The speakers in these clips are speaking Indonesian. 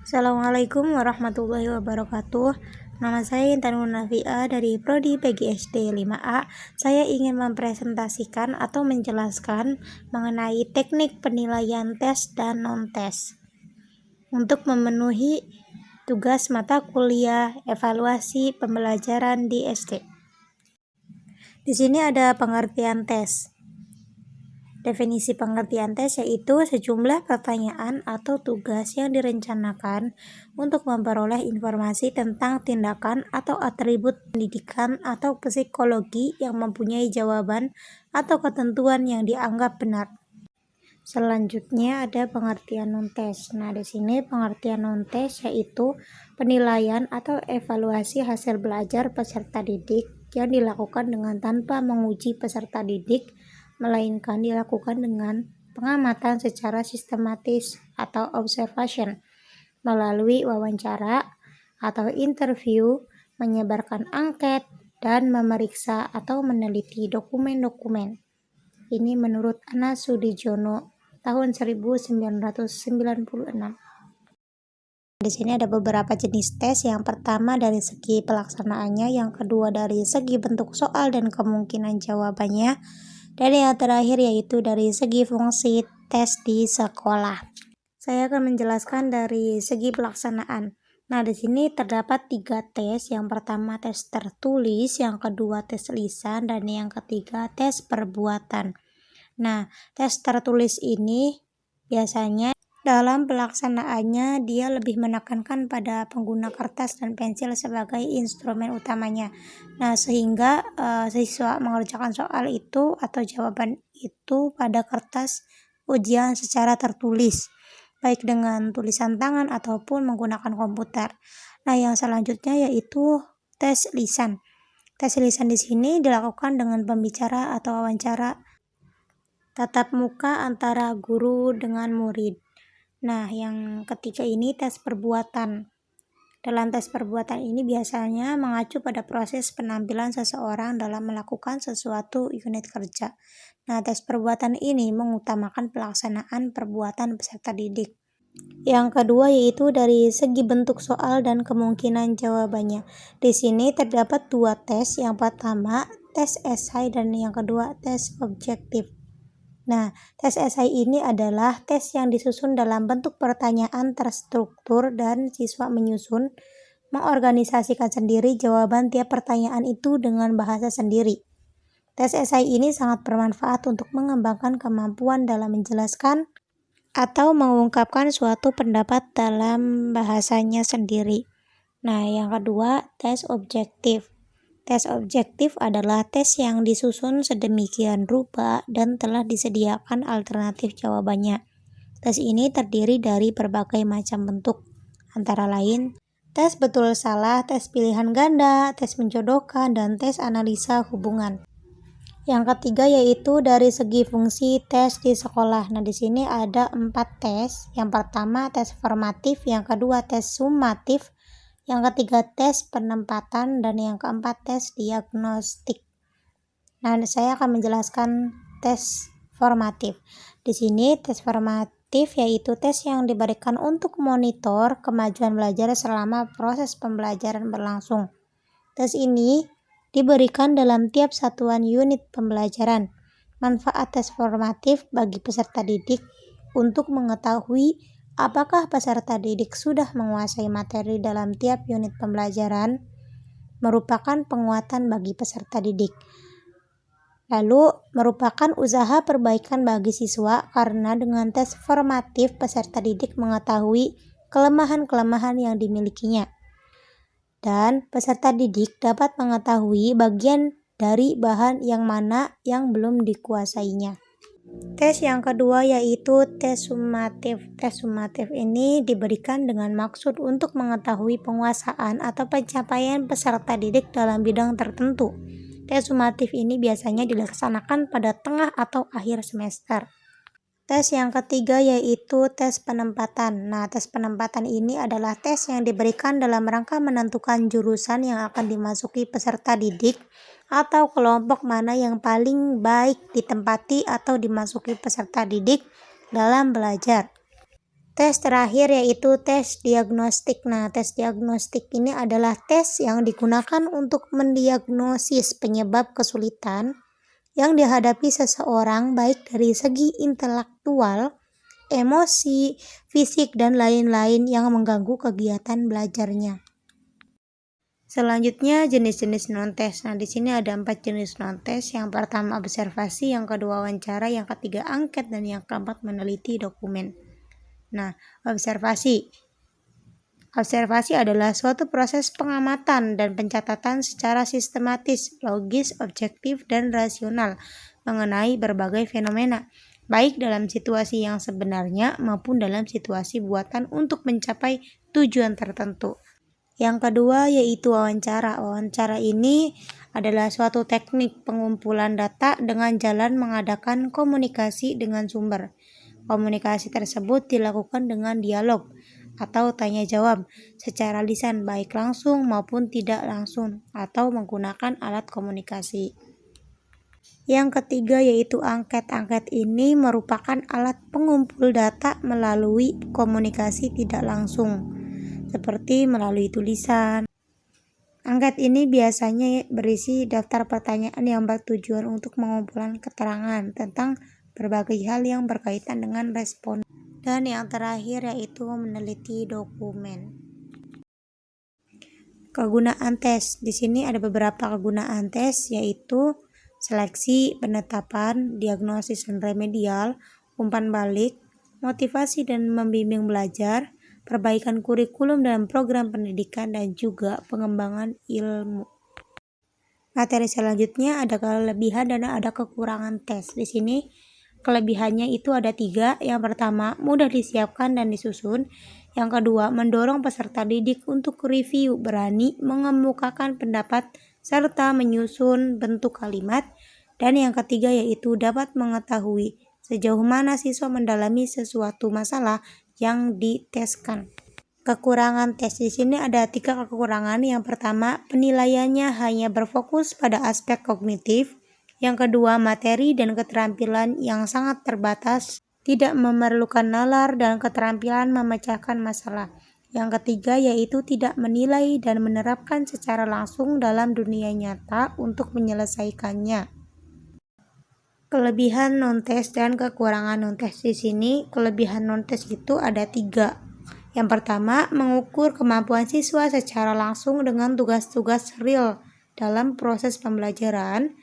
Assalamualaikum warahmatullahi wabarakatuh. Nama saya Intan Munafia dari Prodi PGSD 5A. Saya ingin mempresentasikan atau menjelaskan mengenai teknik penilaian tes dan non-tes untuk memenuhi tugas mata kuliah evaluasi pembelajaran di SD. Di sini ada pengertian tes. Definisi pengertian tes yaitu sejumlah pertanyaan atau tugas yang direncanakan untuk memperoleh informasi tentang tindakan atau atribut pendidikan atau psikologi yang mempunyai jawaban atau ketentuan yang dianggap benar. Selanjutnya ada pengertian non-tes. Nah, di sini pengertian non-tes yaitu penilaian atau evaluasi hasil belajar peserta didik yang dilakukan dengan tanpa menguji peserta didik, melainkan dilakukan dengan pengamatan secara sistematis atau observation melalui wawancara atau interview, menyebarkan angket, dan memeriksa atau meneliti dokumen-dokumen. Ini menurut Ana Sudiono tahun 1996. Di sini ada beberapa jenis tes. Yang pertama dari segi pelaksanaannya, yang kedua dari segi bentuk soal dan kemungkinan jawabannya, dan yang terakhir yaitu dari segi fungsi tes di sekolah. Saya akan menjelaskan dari segi pelaksanaan. Nah, di sini terdapat 3 tes. Yang pertama tes tertulis, yang kedua tes lisan, dan yang ketiga tes perbuatan. Nah, tes tertulis ini biasanya dalam pelaksanaannya dia lebih menekankan pada pengguna kertas dan pensil sebagai instrumen utamanya. Nah, sehingga siswa mengerjakan soal itu atau jawaban itu pada kertas ujian secara tertulis, baik dengan tulisan tangan ataupun menggunakan komputer. Nah, yang selanjutnya yaitu tes lisan. Tes lisan di sini dilakukan dengan pembicara atau wawancara tatap muka antara guru dengan murid. Nah, yang ketiga ini tes perbuatan. Dalam tes perbuatan ini biasanya mengacu pada proses penampilan seseorang dalam melakukan sesuatu unit kerja. Nah, tes perbuatan ini mengutamakan pelaksanaan perbuatan peserta didik. Yang kedua yaitu dari segi bentuk soal dan kemungkinan jawabannya. Di sini terdapat 2 tes. Yang pertama tes esai dan yang kedua tes objektif. Nah, tes esai ini adalah tes yang disusun dalam bentuk pertanyaan terstruktur dan siswa menyusun, mengorganisasikan sendiri jawaban tiap pertanyaan itu dengan bahasa sendiri. Tes esai ini sangat bermanfaat untuk mengembangkan kemampuan dalam menjelaskan atau mengungkapkan suatu pendapat dalam bahasanya sendiri. Nah, yang kedua, tes objektif. Tes objektif adalah tes yang disusun sedemikian rupa dan telah disediakan alternatif jawabannya. Tes ini terdiri dari berbagai macam bentuk, antara lain tes betul salah, tes pilihan ganda, tes menjodohkan, dan tes analisa hubungan. Yang ketiga yaitu dari segi fungsi tes di sekolah. Nah, di sini ada 4 tes. Yang pertama tes formatif, yang kedua tes sumatif, yang ketiga tes penempatan, dan yang keempat tes diagnostik. Nah, saya akan menjelaskan tes formatif. Di sini tes formatif yaitu tes yang diberikan untuk monitor kemajuan belajar selama proses pembelajaran berlangsung. Tes ini diberikan dalam tiap satuan unit pembelajaran. Manfaat tes formatif bagi peserta didik untuk mengetahui apakah peserta didik sudah menguasai materi dalam tiap unit pembelajaran merupakan penguatan bagi peserta didik. Lalu, merupakan usaha perbaikan bagi siswa karena dengan tes formatif peserta didik mengetahui kelemahan-kelemahan yang dimilikinya. Dan peserta didik dapat mengetahui bagian dari bahan yang mana yang belum dikuasainya. Tes yang kedua yaitu tes sumatif. Tes sumatif ini diberikan dengan maksud untuk mengetahui penguasaan atau pencapaian peserta didik dalam bidang tertentu. Tes sumatif ini biasanya dilaksanakan pada tengah atau akhir semester. Tes yang ketiga yaitu tes penempatan. Nah, tes penempatan ini adalah tes yang diberikan dalam rangka menentukan jurusan yang akan dimasuki peserta didik atau kelompok mana yang paling baik ditempati atau dimasuki peserta didik dalam belajar. Tes terakhir yaitu tes diagnostik. Nah, tes diagnostik ini adalah tes yang digunakan untuk mendiagnosis penyebab kesulitan yang dihadapi seseorang baik dari segi intelektual, emosi, fisik, dan lain-lain yang mengganggu kegiatan belajarnya. Selanjutnya jenis-jenis non-tes. Nah, di sini ada 4 jenis non-tes. Yang pertama observasi, yang kedua wawancara, yang ketiga angket, dan yang keempat meneliti dokumen. Nah, observasi. Observasi adalah suatu proses pengamatan dan pencatatan secara sistematis, logis, objektif, dan rasional mengenai berbagai fenomena, baik dalam situasi yang sebenarnya maupun dalam situasi buatan untuk mencapai tujuan tertentu. Yang kedua yaitu wawancara. Wawancara ini adalah suatu teknik pengumpulan data dengan jalan mengadakan komunikasi dengan sumber. Komunikasi tersebut dilakukan dengan dialog atau tanya jawab secara lisan baik langsung maupun tidak langsung atau menggunakan alat komunikasi. Yang ketiga yaitu angket. Angket ini merupakan alat pengumpul data melalui komunikasi tidak langsung, seperti melalui tulisan. Angket ini biasanya berisi daftar pertanyaan yang bertujuan untuk mengumpulkan keterangan tentang berbagai hal yang berkaitan dengan respon. Dan yang terakhir yaitu meneliti dokumen. Kegunaan tes. Di sini ada beberapa kegunaan tes yaitu seleksi, penetapan, diagnosis dan remedial, umpan balik, motivasi dan membimbing belajar, perbaikan kurikulum dan program pendidikan, dan juga pengembangan ilmu. Materi selanjutnya ada kelebihan dan ada kekurangan tes. Di sini kelebihannya itu ada 3. Yang pertama, mudah disiapkan dan disusun. Yang kedua, mendorong peserta didik untuk review, berani mengemukakan pendapat, serta menyusun bentuk kalimat. Dan yang ketiga yaitu dapat mengetahui sejauh mana siswa mendalami sesuatu masalah yang diteskan. Kekurangan tes. Di sini ada 3 kekurangan. Yang pertama, penilaiannya hanya berfokus pada aspek kognitif. Yang kedua, materi dan keterampilan yang sangat terbatas, tidak memerlukan nalar dan keterampilan memecahkan masalah. Yang ketiga yaitu tidak menilai dan menerapkan secara langsung dalam dunia nyata untuk menyelesaikannya. Kelebihan non-tes dan kekurangan non-tes. Di sini kelebihan non-tes itu ada 3. Yang pertama, mengukur kemampuan siswa secara langsung dengan tugas-tugas real dalam proses pembelajaran.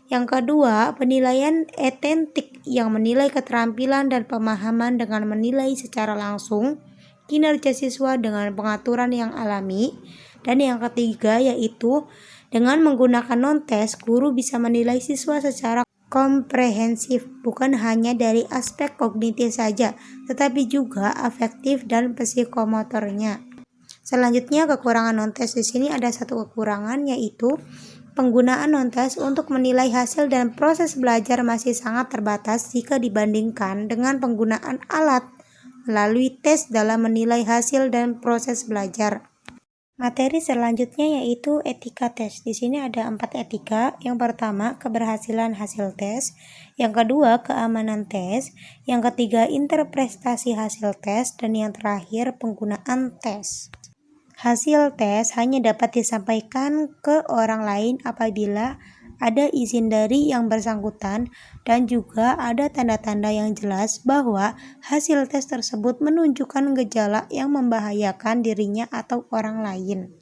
Yang kedua, penilaian etentik yang menilai keterampilan dan pemahaman dengan menilai secara langsung kinerja siswa dengan pengaturan yang alami. Dan yang ketiga yaitu dengan menggunakan non-tes, guru bisa menilai siswa secara komprehensif, bukan hanya dari aspek kognitif saja, tetapi juga afektif dan psikomotornya. Selanjutnya kekurangan non-tes. Di sini ada 1 kekurangan yaitu penggunaan non-tes untuk menilai hasil dan proses belajar masih sangat terbatas jika dibandingkan dengan penggunaan alat melalui tes dalam menilai hasil dan proses belajar. Materi selanjutnya yaitu etika tes. Di sini ada 4 etika. Yang pertama, keberhasilan hasil tes. Yang kedua, keamanan tes. Yang ketiga, interpretasi hasil tes. Dan yang terakhir, penggunaan tes. Hasil tes hanya dapat disampaikan ke orang lain apabila ada izin dari yang bersangkutan dan juga ada tanda-tanda yang jelas bahwa hasil tes tersebut menunjukkan gejala yang membahayakan dirinya atau orang lain.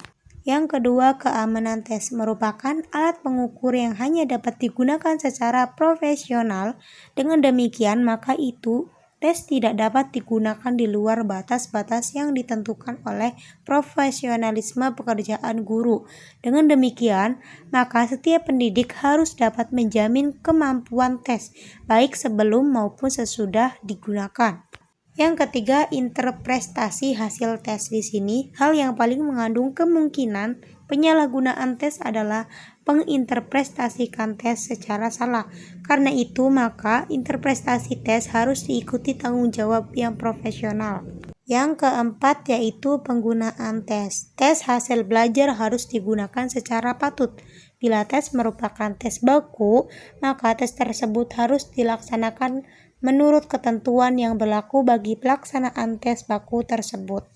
Yang kedua, keamanan tes merupakan alat pengukur yang hanya dapat digunakan secara profesional. Dengan demikian, maka tes tidak dapat digunakan di luar batas-batas yang ditentukan oleh profesionalisme pekerjaan guru. Dengan demikian, maka setiap pendidik harus dapat menjamin kemampuan tes, baik sebelum maupun sesudah digunakan. Yang ketiga, interpretasi hasil tes. Di sini, hal yang paling mengandung kemungkinan penyalahgunaan tes adalah penginterpretasikan tes secara salah. Karena itu, maka interpretasi tes harus diikuti tanggung jawab yang profesional. Yang keempat yaitu penggunaan tes. Tes hasil belajar harus digunakan secara patut. Bila tes merupakan tes baku, maka tes tersebut harus dilaksanakan menurut ketentuan yang berlaku bagi pelaksanaan tes baku tersebut.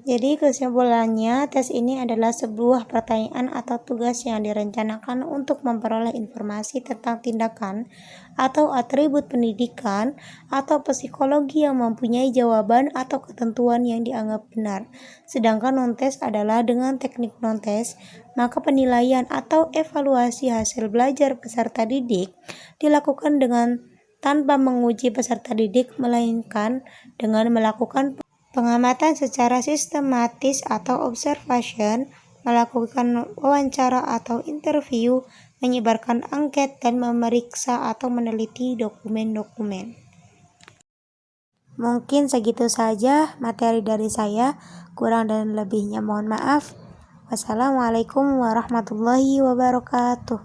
Jadi kesimpulannya, tes ini adalah sebuah pertanyaan atau tugas yang direncanakan untuk memperoleh informasi tentang tindakan atau atribut pendidikan atau psikologi yang mempunyai jawaban atau ketentuan yang dianggap benar. Sedangkan non-tes adalah dengan teknik non-tes, maka penilaian atau evaluasi hasil belajar peserta didik dilakukan dengan tanpa menguji peserta didik, melainkan dengan melakukan pengamatan secara sistematis atau observation, melakukan wawancara atau interview, menyebarkan angket, dan memeriksa atau meneliti dokumen-dokumen. Mungkin segitu saja materi dari saya, kurang dan lebihnya mohon maaf. Wassalamualaikum warahmatullahi wabarakatuh.